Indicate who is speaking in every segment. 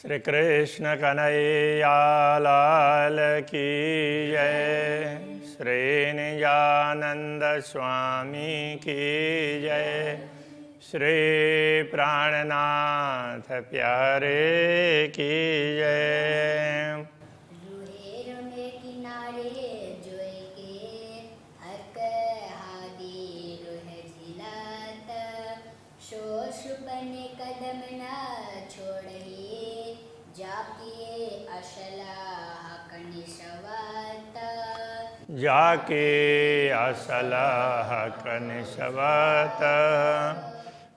Speaker 1: श्री कृष्ण कन्हैया लाल की जय। श्री निजानंद स्वामी की जय। श्री प्राणनाथ प्यारे की जय। जाके असलह कनिशवत।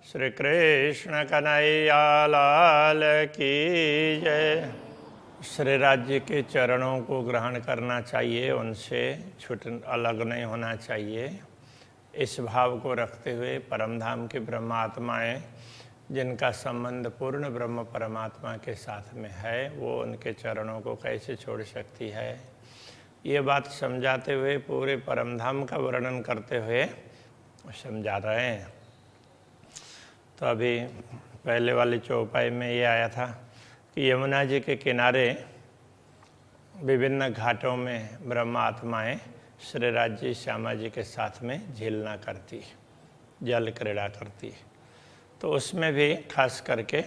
Speaker 1: श्री कृष्ण कन्हैया लाल की जय। श्री राज्य के चरणों को ग्रहण करना चाहिए, उनसे छूट अलग नहीं होना चाहिए। इस भाव को रखते हुए परमधाम के ब्रह्मात्माएं जिनका संबंध पूर्ण ब्रह्म परमात्मा के साथ में है, वो उनके चरणों को कैसे छोड़ सकती है, ये बात समझाते हुए पूरे परमधाम का वर्णन करते हुए समझा रहे हैं। तो अभी पहले वाली चौपाई में ये आया था कि यमुना जी के किनारे विभिन्न घाटों में ब्रह्म आत्माएँ श्री राज्य श्यामा जी के साथ में झीलना करती, जल क्रीड़ा करती। तो उसमें भी खास करके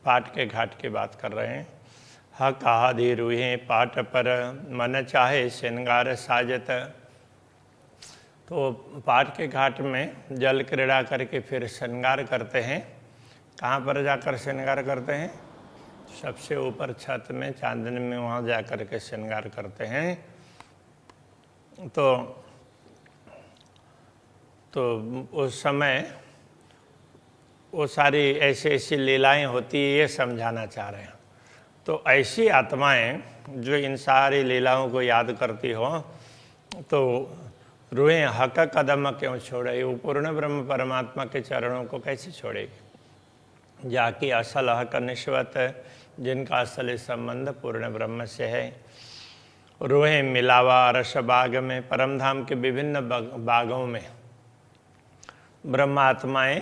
Speaker 1: पाट के घाट की बात कर रहे हैं। हक आदि रूहे पाट पर मन चाहे श्रृंगार साजत। तो पाट के घाट में जल क्रीड़ा करके फिर श्रृंगार करते हैं। कहाँ पर जाकर श्रृंगार करते हैं? सबसे ऊपर छत में चांदनी में, वहाँ जा कर के श्रृंगार करते हैं। तो उस समय वो सारी ऐसी ऐसी लीलाएं होती है, ये समझाना चाह रहे हैं। तो ऐसी आत्माएं जो इन सारी लीलाओं को याद करती हो, तो रूहें हक कदम क्यों छोड़े? वो पूर्ण ब्रह्म परमात्मा के चरणों को कैसे छोड़ेगी? जाकि असल हक निश्वत, जिनका असली संबंध पूर्ण ब्रह्म से है। रूहें मिलावा रस बाग में, परमधाम के विभिन्न बागों में ब्रह्म आत्माएं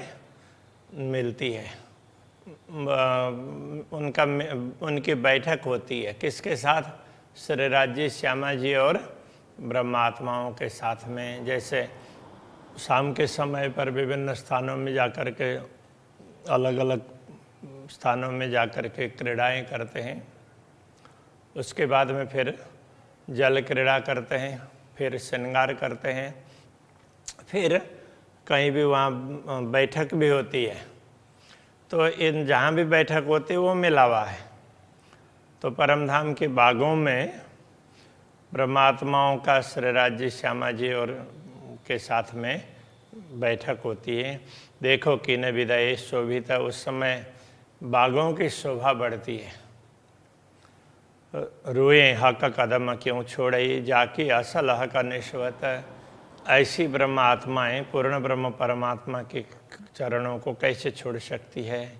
Speaker 1: मिलती है। उनकी बैठक होती है किसके साथ? श्री राज्य श्यामा जी और ब्रह्मात्माओं के साथ में। जैसे शाम के समय पर विभिन्न स्थानों में जाकर के, अलग अलग स्थानों में जाकर के क्रीड़ाएँ करते हैं। उसके बाद में फिर जल क्रीड़ा करते हैं, फिर श्रृंगार करते हैं, फिर कहीं भी वहाँ बैठक भी होती है। तो इन जहाँ भी बैठक होती है वो मिलावा है। तो परमधाम के बागों में ब्रह्मात्माओं का श्री राज्य श्यामा जी और के साथ में बैठक होती है। देखो कि न विदय शोभित, उस समय बागों की शोभा बढ़ती है। रूए हक कदम क्यों छोड़ई, जाकी असल हक निश्वत। ऐसी ब्रह्म आत्माएं पूर्ण ब्रह्म परमात्मा के चरणों को कैसे छोड़ सकती है?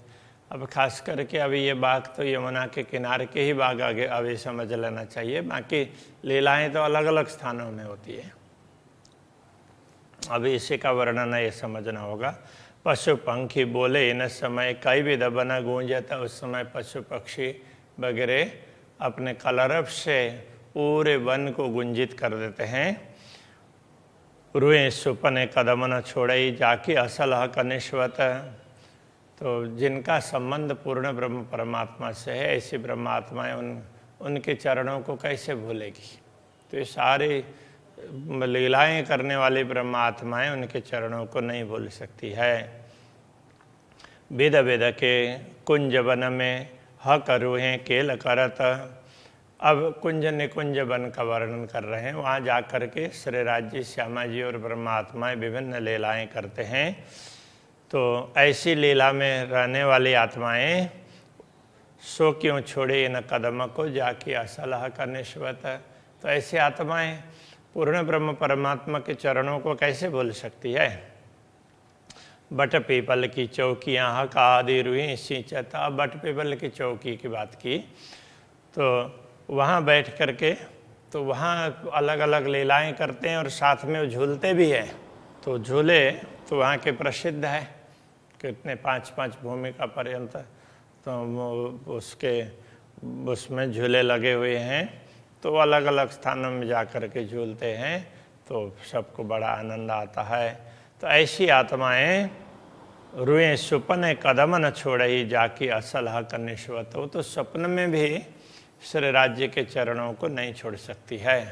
Speaker 1: अब खास करके अभी ये बाग तो यमुना के किनारे के ही बाग आगे अभी समझ लेना चाहिए। बाकी लीलाएं तो अलग अलग स्थानों में होती है। अभी इसी का वर्णन ये समझना होगा। पशु पंखी बोले इन समय, कई भी दबना गूंजता। उस समय पशु पक्षी वगैरह अपने कलरव से पूरे वन को गुंजित कर देते हैं। रूए सुपने कदम न छोड़ई, जाकी असल हक निश्वत। तो जिनका संबंध पूर्ण ब्रह्म परमात्मा से है, ऐसी ब्रह्मात्माएं उनके चरणों को कैसे भूलेगी? तो ये सारी लीलाएं करने वाली ब्रह्मात्माएं उनके चरणों को नहीं भूल सकती है। विद विद के कुंज वन में हक रूहें केल करत। अब कुंज निकुंज वन का वर्णन कर रहे हैं। वहाँ जा कर के श्री राज्य श्यामा जी और ब्रह्मात्माएं विभिन्न लीलाएं करते हैं। तो ऐसी लीला में रहने वाली आत्माएं सो क्यों छोड़े इन कदम को, जाके असल हक निश्वत। तो ऐसी आत्माएं पूर्ण ब्रह्म परमात्मा के चरणों को कैसे भूल सकती है? बट पीपल की चौकियाँ हक आदि रूहें सिंचता। बट पीपल की चौकी की बात की, तो वहाँ बैठ कर के तो वहाँ अलग अलग लीलाएं करते हैं और साथ में झूलते भी हैं। तो झूले तो वहाँ के प्रसिद्ध है, कितने 5-5 भूमिका पर्यंत तो उसमें झूले लगे हुए हैं, तो अलग अलग स्थानों में जा कर के झूलते हैं, तो सबको बड़ा आनंद आता है। तो ऐसी आत्माएं रुएं सुपने कदम न छोड़ई जाकी असल हक निश्वत हो, तो स्वप्न में भी श्री राज्य के चरणों को नहीं छोड़ सकती है।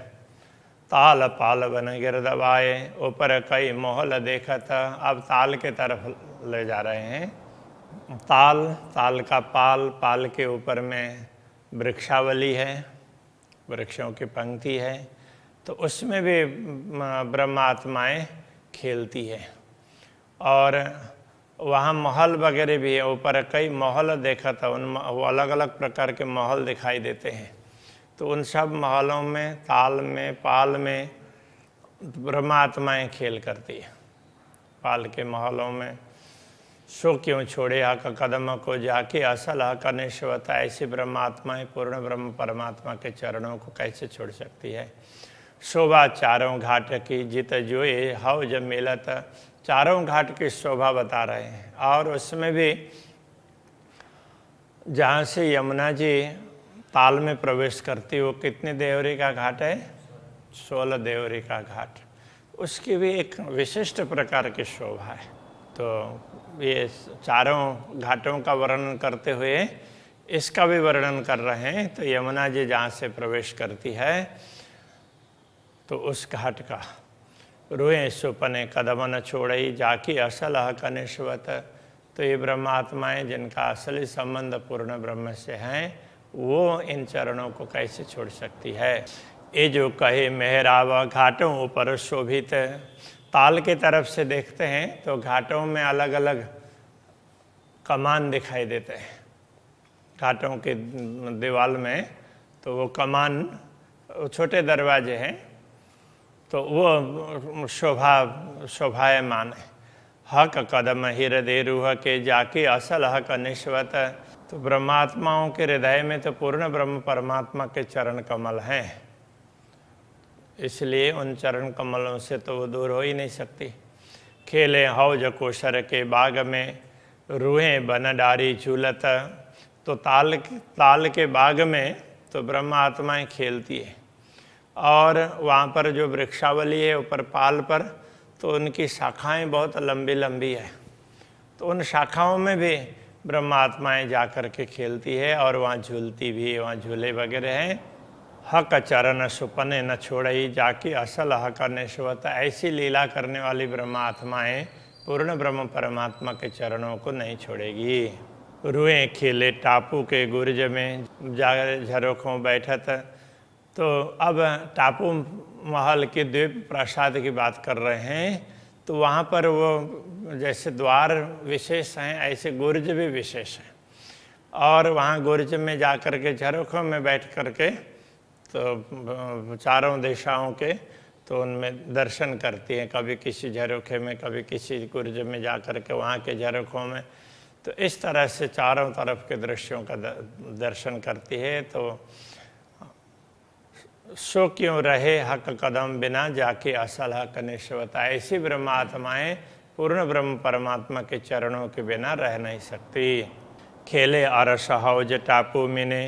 Speaker 1: ताल पाल बन गिर दबाए ऊपर कई मोहल देखत, अब ताल के तरफ ले जा रहे हैं। ताल का पाल के ऊपर में वृक्षावली है, वृक्षों की पंक्ति है, तो उसमें भी ब्रह्मात्माएं खेलती है। और वहाँ महल वगैरह भी है, ऊपर कई महल देखा था, वो अलग अलग प्रकार के महल दिखाई देते हैं। तो उन सब महलों में ताल में पाल में ब्रह्मात्माएं खेल करती है। पाल के महलों में सो क्यों छोड़े हक कदम को जाके असल हक निश्वत, ऐसी ब्रह्मात्माएं पूर्ण ब्रह्म परमात्मा के चरणों को कैसे छोड़ सकती है। शोभा चारों घाट की जित जोए हव जब मिलत, चारों घाट की शोभा बता रहे हैं। और उसमें भी जहाँ से यमुना जी ताल में प्रवेश करती, वो कितने देवरी का घाट है? 16 देवरी का घाट। उसकी भी एक विशिष्ट प्रकार की शोभा है। तो ये चारों घाटों का वर्णन करते हुए इसका भी वर्णन कर रहे हैं। तो यमुना जी जहाँ से प्रवेश करती है, तो उस घाट का रोए सुपने कदम न छोड़ई जाकी असल हक निश्वत, तो ये ब्रह्मात्माएं जिनका असली संबंध पूर्ण ब्रह्म से हैं, वो इन चरणों को कैसे छोड़ सकती है। ये जो कहे मेहरावा घाटों ऊपर शोभित, ताल के तरफ से देखते हैं तो घाटों में अलग अलग कमान दिखाई देते हैं। घाटों के दीवाल में तो वो कमान, छोटे दरवाजे हैं, तो वो शोभायमान है। हक कदम हृदय रूह के जाके असल हक निश्वत, तो ब्रह्मात्माओं के हृदय में तो पूर्ण ब्रह्म परमात्मा के चरण कमल हैं, इसलिए उन चरण कमलों से तो वो दूर हो ही नहीं सकती। खेले हौज कोशर के बाग में रूहें बन डारी झूलत, तो ताल के बाग में तो ब्रह्मात्माएं खेलती है। और वहाँ पर जो वृक्षावली है ऊपर पाल पर, तो उनकी शाखाएं बहुत लंबी लंबी है, तो उन शाखाओं में भी ब्रह्मात्माएं जा कर के खेलती है और वहाँ झूलती भी है, वहाँ झूले वगैरह हैं। हक चरण सुपने न छोड़ई जाकी असल हक निश्वत, ऐसी लीला करने वाली ब्रह्मात्माएं पूर्ण ब्रह्म परमात्मा के चरणों को नहीं छोड़ेगी। रुएं खिले टापू के गुर्ज में जा झरोखों बैठत, तो अब टापू महल के द्वीप प्रसाद की बात कर रहे हैं। तो वहाँ पर वो जैसे द्वार विशेष हैं, ऐसे गुर्ज भी विशेष हैं। और वहाँ गुर्ज में जा कर के झरोखों में बैठ कर के तो चारों दिशाओं के तो उनमें दर्शन करती हैं, कभी किसी झरोखे में, कभी किसी गुर्ज में जा कर के वहाँ के झरोखों में। तो इस तरह से चारों तरफ के दृश्यों का दर्शन करती है। तो सो क्यों रहे हक कदम बिना जाके असल हक निश्वत, ऐसी ब्रह्मात्माएं पूर्ण ब्रह्म परमात्मा के चरणों के बिना रह नहीं सकती। खेले अरस हौज टापू मिने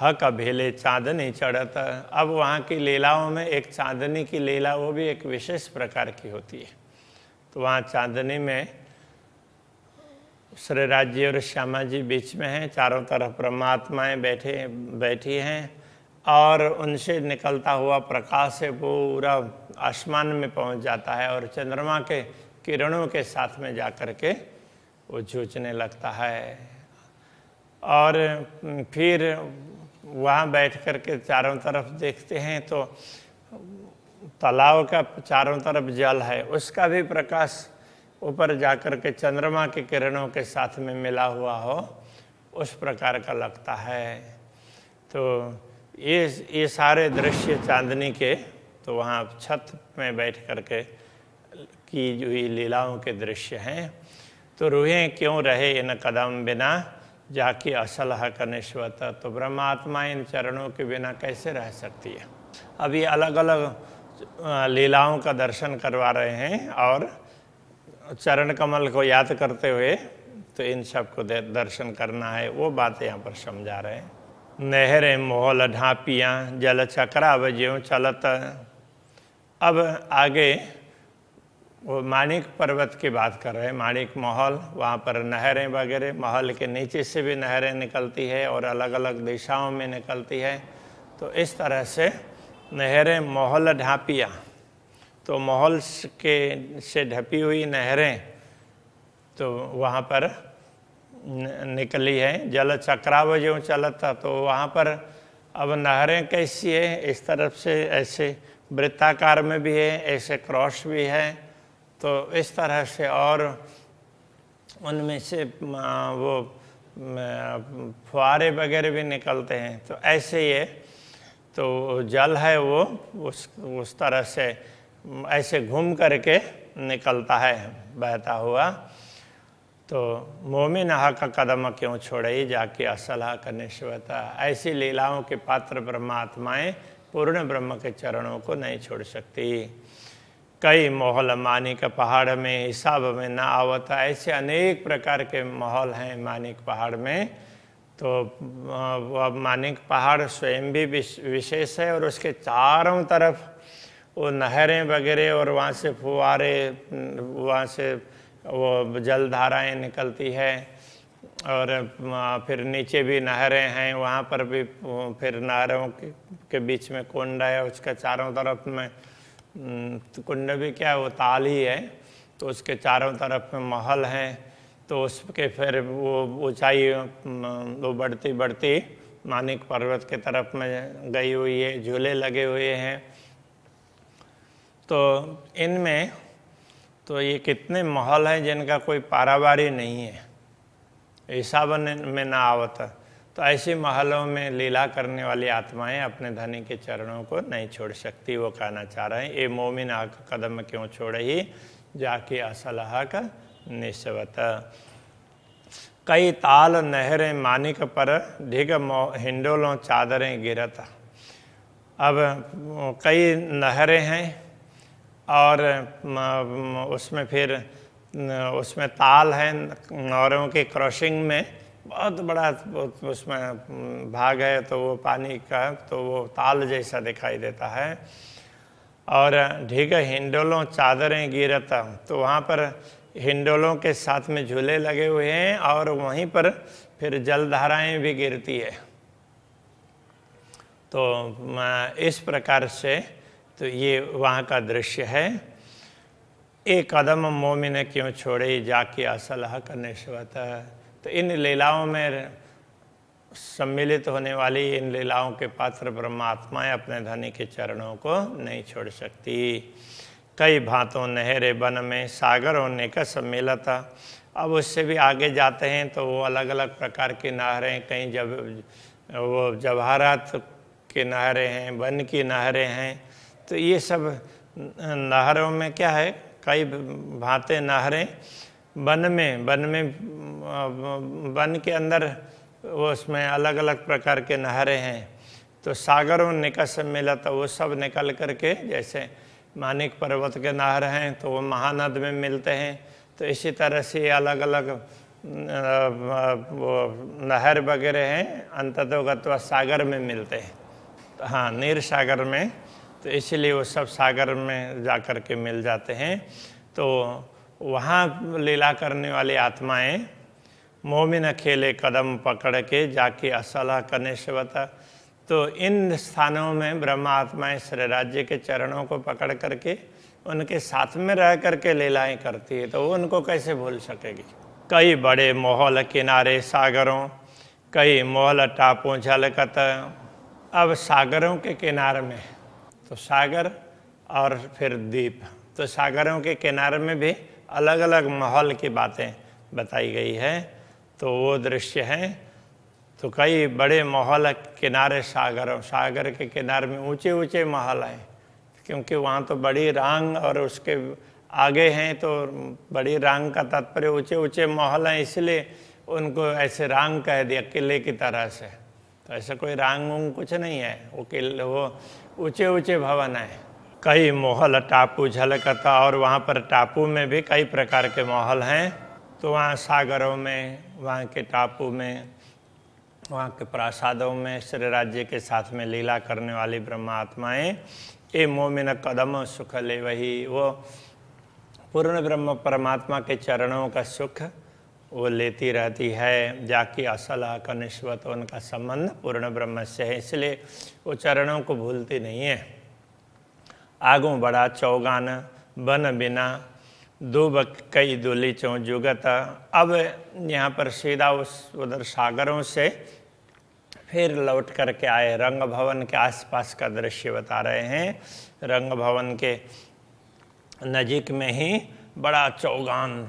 Speaker 1: हक भेले चांदनी चढ़त, अब वहाँ की लीलाओं में एक चांदनी की लीला, वो भी एक विशेष प्रकार की होती है। तो वहाँ चांदनी में श्री राज्य और श्यामा जी बीच में हैं, चारों तरफ परमात्माएं बैठी हैं, और उनसे निकलता हुआ प्रकाश से पूरा आसमान में पहुंच जाता है और चंद्रमा के किरणों के साथ में जाकर के वो जूझने लगता है। और फिर वहाँ बैठ कर के चारों तरफ देखते हैं तो तालाब का चारों तरफ जल है, उसका भी प्रकाश ऊपर जाकर के चंद्रमा के किरणों के साथ में मिला हुआ हो, उस प्रकार का लगता है। तो ये सारे दृश्य चांदनी के, तो वहाँ छत में बैठ कर के की हुई लीलाओं के दृश्य हैं। तो रूहें क्यों रहे इन कदम बिना जाके असल हक निश्वत, तो ब्रह्मात्मा इन चरणों के बिना कैसे रह सकती है। अब ये अलग अलग लीलाओं का दर्शन करवा रहे हैं और चरण कमल को याद करते हुए तो इन सब को दर्शन करना है, वो बात यहाँ पर समझा रहे हैं। नहरें मोहल ढापियाँ जल चक्राव ज्यों चलत। अब आगे वो माणिक पर्वत की बात कर रहे हैं, माणिक महल, वहाँ पर नहरें वगैरह, महल के नीचे से भी नहरें निकलती है और अलग अलग दिशाओं में निकलती है। तो इस तरह से नहरें मोहल ढापियाँ, तो महल के से ढपी हुई नहरें तो वहाँ पर निकली है। जल चक्राव जो चलता, तो वहाँ पर अब नहरें कैसी है, इस तरफ से ऐसे वृत्ताकार में भी है, ऐसे क्रॉस भी है, तो इस तरह से, और उनमें से वो फुहारे वगैरह भी निकलते हैं। तो ऐसे ये तो जल है वो उस तरह से ऐसे घूम करके निकलता है बहता हुआ। तो मोमिन का कदम क्यों छोड़े जाके असलहा करने से बता। ऐसी लीलाओं के पात्र ब्रह्मात्माएं पूर्ण ब्रह्म के चरणों को नहीं छोड़ सकती। कई महल मानिक पहाड़ में हिसाब में ना आवता। ऐसे अनेक प्रकार के महल हैं मानिक पहाड़ में। तो वह मानिक पहाड़ स्वयं भी विशेष है और उसके चारों तरफ वो नहरें वगैरह और वहाँ से फुहारे, वहाँ से वो जलधाराएं निकलती है, और फिर नीचे भी नहरें हैं, वहाँ पर भी फिर नहरों के बीच में कुंड है, उसके चारों तरफ में कुंड भी क्या है, वो ताल ही है, तो उसके चारों तरफ में महल हैं। तो उसके फिर वो ऊंचाई वो बढ़ती बढ़ती मानिक पर्वत के तरफ में गई हुई है, झूले लगे हुए हैं। तो इनमें तो ये कितने महल हैं जिनका कोई पारावारी नहीं है, हिसाब में ना आवता। तो ऐसे महलों में लीला करने वाली आत्माएं अपने धनी के चरणों को नहीं छोड़ सकती। वो कहना चाह रहे हैं, ये मोमिन कदम क्यों छोड़े ही जाके असलहा का निस्बत। कई ताल नहरें मानिक पर ढिग हिंडोलों चादरें गिरत। अब कई नहरें हैं और उसमें फिर उसमें ताल है, नहरों के क्रॉसिंग में बहुत बड़ा उसमें भाग है, तो वो पानी का तो वो ताल जैसा दिखाई देता है। और ढिग हिंडोलों चादरें गिरता, तो वहाँ पर हिंडोलों के साथ में झूले लगे हुए हैं और वहीं पर फिर जलधाराएं भी गिरती है। तो इस प्रकार से तो ये वहाँ का दृश्य है। एक कदम मोमिन क्यों छोड़े जाके असलहा करने से बता। तो इन लीलाओं में सम्मिलित होने वाली इन लीलाओं के पात्र ब्रह्मात्माएं अपने धनी के चरणों को नहीं छोड़ सकती। कई भांतों नहरे वन में सागर होने का सम्मिलता। अब उससे भी आगे जाते हैं तो वो अलग अलग प्रकार की नहरें, कहीं जब वो जवाहरात की नहरें हैं, वन की नहरें हैं। तो ये सब नहरों में क्या है, कई भांते नहरें वन में वन के अंदर वो उसमें अलग अलग प्रकार के नहरें हैं। तो सागरों निकट से मिला तो वो सब निकल करके, जैसे मानिक पर्वत के नहर हैं तो वो महानद में मिलते हैं। तो इसी तरह से अलग अलग वो नहर वगैरह हैं अंततोगत्वा सागर में मिलते हैं। तो हाँ, नीर सागर में, तो इसीलिए वो सब सागर में जा कर के मिल जाते हैं। तो वहाँ लीला करने वाली आत्माएं मोमिन खेले कदम पकड़ के जाके असलहा करने से बता। तो इन स्थानों में ब्रह्मा आत्माएं श्री राज्य के चरणों को पकड़ करके उनके साथ में रह करके लीलाएं करती है, तो वो उनको कैसे भूल सकेगी। कई बड़े मोहल किनारे सागरों, कई मोहल टापू झलकत। अब सागरों के किनारे में तो सागर और फिर द्वीप, तो सागरों के किनारे में भी अलग अलग महल की बातें बताई गई है। तो वो दृश्य हैं। तो कई बड़े महल किनारे सागर के किनारे में ऊंचे ऊंचे महल हैं, क्योंकि वहाँ तो बड़ी रांग और उसके आगे हैं, तो बड़ी रांग का तात्पर्य ऊंचे ऊंचे महल हैं, इसलिए उनको ऐसे रांग कह दिया किले की तरह से। तो ऐसा कोई रांग उंग कुछ नहीं है, वो ऊंचे ऊंचे भवन हैं। कई महल टापू झलकता, और वहाँ पर टापू में भी कई प्रकार के महल हैं। तो वहाँ सागरों में, वहाँ के टापू में, वहाँ के प्रासादों में श्री राज्य के साथ में लीला करने वाली ब्रह्मात्माएं ये मोमिन कदम सुख ले वही, वो पूर्ण ब्रह्म परमात्मा के चरणों का सुख वो लेती रहती है। जाकी असल हक निश्वत, उनका संबंध पूर्ण ब्रह्म से है, इसलिए वो चरणों को भूलती नहीं है। आगू बड़ा चौगान बन बिना दूब कई दुली चौ जुगत। अब यहाँ पर सीधा उधर सागरों से फिर लौट करके आए, रंग भवन के आसपास का दृश्य बता रहे हैं। रंग भवन के नजीक में ही बड़ा चौगान,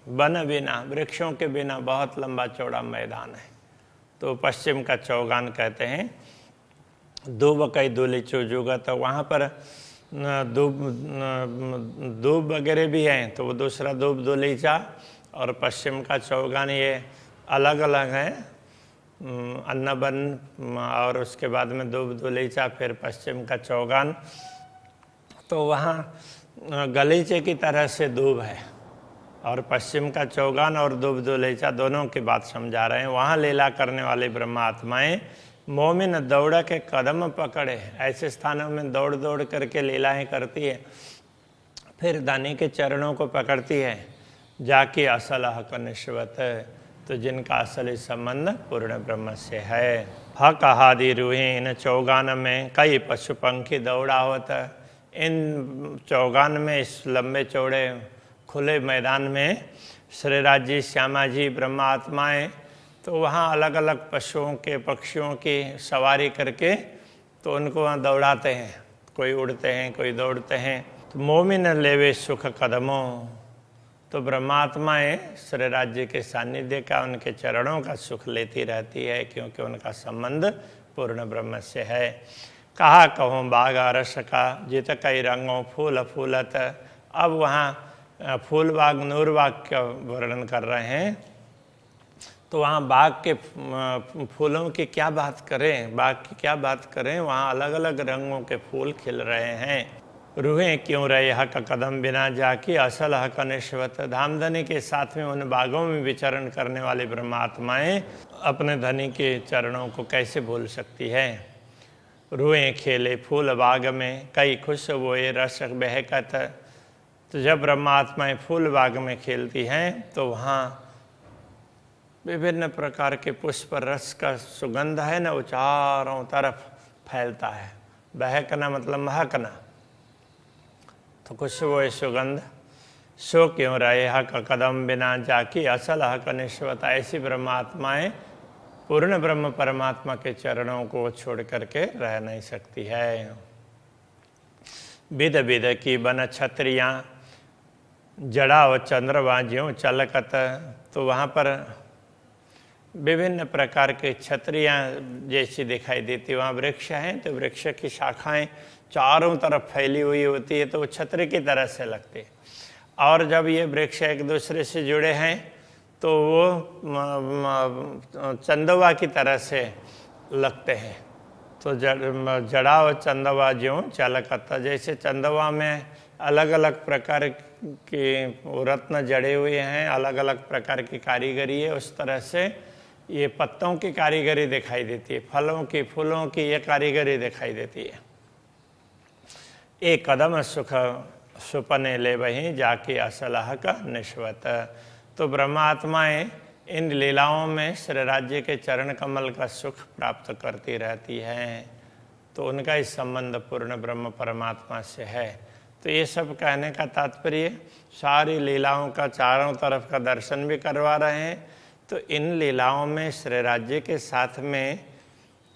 Speaker 1: वन बिना, वृक्षों के बिना बहुत लंबा चौड़ा मैदान है, तो पश्चिम का चौगान कहते हैं। दूब कई दुली चौ जुगत, वहाँ पर दूब वगैरह भी हैं, तो वो दूसरा दूब दुलीचा और पश्चिम का चौगान ये अलग अलग है। अन्नबन और उसके बाद में दूब दुलीचा, फिर पश्चिम का चौगान। तो वहाँ गलीचे की तरह से दूब है, और पश्चिम का चौगान और दूब दुलीचा दोनों की बात समझा रहे हैं। वहाँ लीला करने वाली ब्रह्मात्माएं मोमिन दौड़ के कदम पकड़े, ऐसे स्थानों में दौड़ दौड़ करके लीलाएं करती है, फिर दानी के चरणों को पकड़ती है। जाकी असल हक निश्वत, तो जिनका असली संबंध पूर्ण ब्रह्म से है। हक हादि रूही, इन चौगान में कई पशु पंखी दौड़ा होता। इन चौगान में, इस लंबे चौड़े खुले मैदान में श्री राज्य श्यामा जी ब्रह्मात्माएं, तो वहाँ अलग अलग पशुओं के, पक्षियों की सवारी करके तो उनको वहाँ दौड़ाते हैं। कोई उड़ते हैं, कोई दौड़ते हैं। तो मोमिन लेवे सुख कदमों, तो ब्रह्मात्माएं श्री राज्य के सानिध्य का, उनके चरणों का सुख लेती रहती है, क्योंकि उनका संबंध पूर्ण ब्रह्म से है। कहा कहूँ बाग रस का, जित कई रंगों फूल फूलत। अब वहाँ फूल बाग, नूर बाग का वर्णन कर रहे हैं, तो वहाँ बाग के फूलों की क्या बात करें, बाग की क्या बात करें, वहाँ अलग अलग रंगों के फूल खिल रहे हैं। रूहें क्यों रहे हक कदम बिना, जाकी असल हक निश्वत। धामधनी के साथ में उन बागों में विचरण करने वाली ब्रह्मात्माएं अपने धनी के चरणों को कैसे भूल सकती है। रूहें खेले फूल बाग में, कई खुश बोए रस बहकत। तो जब ब्रह्मात्माएं फूल बाग में खेलती हैं, तो वहाँ विभिन्न प्रकार के पुष्प रस का सुगंध है ना, वो चारों तरफ फैलता है। बहकना मतलब महकना, तो खुशबू सुगंध। सो क्यों रहे हक कदम बिना, जाकी असल हक निश्वत। ऐसी ब्रह्मात्माएं पूर्ण ब्रह्म परमात्मा के चरणों को छोड़ करके रह नहीं सकती है। विध विध की बन छत्रियाँ, जड़ा व चंद्रबाजियों चलकत। तो वहाँ पर विभिन्न प्रकार के छत्रियाँ जैसी दिखाई देती, वहाँ वृक्ष हैं, तो वृक्ष की शाखाएं चारों तरफ फैली हुई होती है, तो वो छतरी की तरह से लगती है। और जब ये वृक्ष एक दूसरे से जुड़े हैं, तो वो चंदवा की तरह से लगते हैं। तो जड़ा व चंदवा ज्यों चलकता, जैसे चंदवा में अलग अलग प्रकार के रत्न जड़े हुए हैं, अलग अलग प्रकार की कारीगरी है, उस तरह से ये पत्तों की कारीगरी दिखाई देती है, फलों की, फूलों की ये कारीगरी दिखाई देती है। एक कदम सुख सुपने ले वहीं, जाके असलह का निश्वत। तो ब्रह्मात्माएं इन लीलाओं में श्री राज्य के चरण कमल का सुख प्राप्त करती रहती हैं, तो उनका इस संबंध पूर्ण ब्रह्म परमात्मा से है। तो ये सब कहने का तात्पर्य, सारी लीलाओं का चारों तरफ का दर्शन भी करवा रहे हैं। तो इन लीलाओं में श्री राज्य के साथ में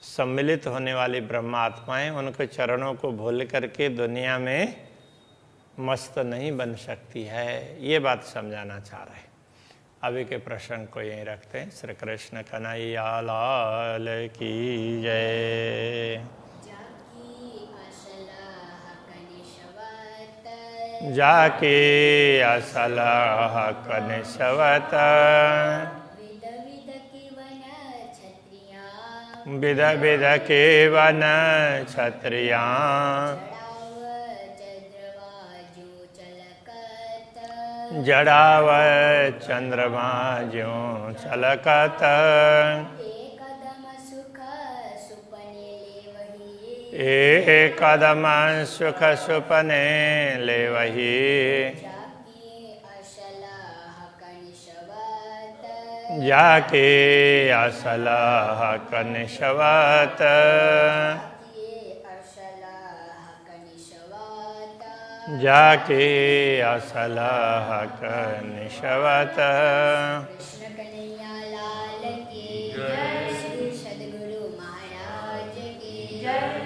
Speaker 1: सम्मिलित होने वाली ब्रह्मात्माएं उनके चरणों को भूल करके दुनिया में मस्त नहीं बन सकती है, ये बात समझाना चाह रहे हैं। अभी के प्रसंग को यहीं रखते हैं। श्री कृष्ण कन्हैया लाल की जय। जाके असलह कनिशवत, विध विध के वन छत्रियाँ, जड़ाव चंद्रमा ज्यों छलकत एक कदम सुख सुपने ले वही जाके असलाह कनिशवत जाके असलाह कनिशवत।
Speaker 2: कृष्ण कन्हैया लाल की जय, श्री सद्गुरु महाराज की जय।